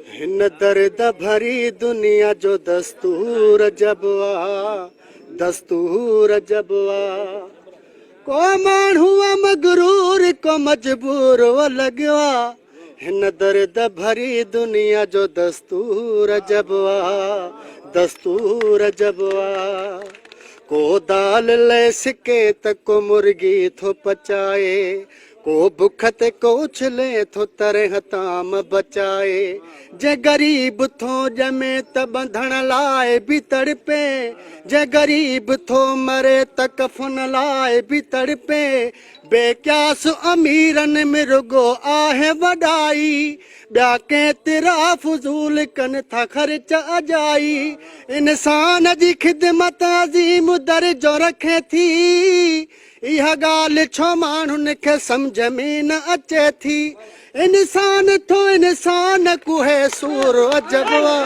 हिन दर्द भरी दुनिया जो दस्तूर जबवा, दस्तूर जबवा। को माण्हू मगरूर को मजबूर लॻवा, हिन दर्द भरी दुनिया जो दस्तूर जबवा, दस्तूर जबवा। को दाल ले सिके त को मुर्गी थो पचाए, को बुख ते को उछले थो तरह ताम बचाए। जे गरीब थो ॼमे त बंधण लाइ बि तड़पे, जे गरीब थो मरे त कफन लाइ बि तड़पे। बेक्यास अमीरन में रुगो आहे वॾाई, ॿिया केतिरा फज़ूल कनि था ख़र्च अजाई। इंसान जी ख़िदमत अज़ीम दर्जो रखे थी, इहा ॻाल्हि छो माण्हुनि खे सम्झ में न अचे थी। इंसान थो इंसान कुहे सूर जबवा।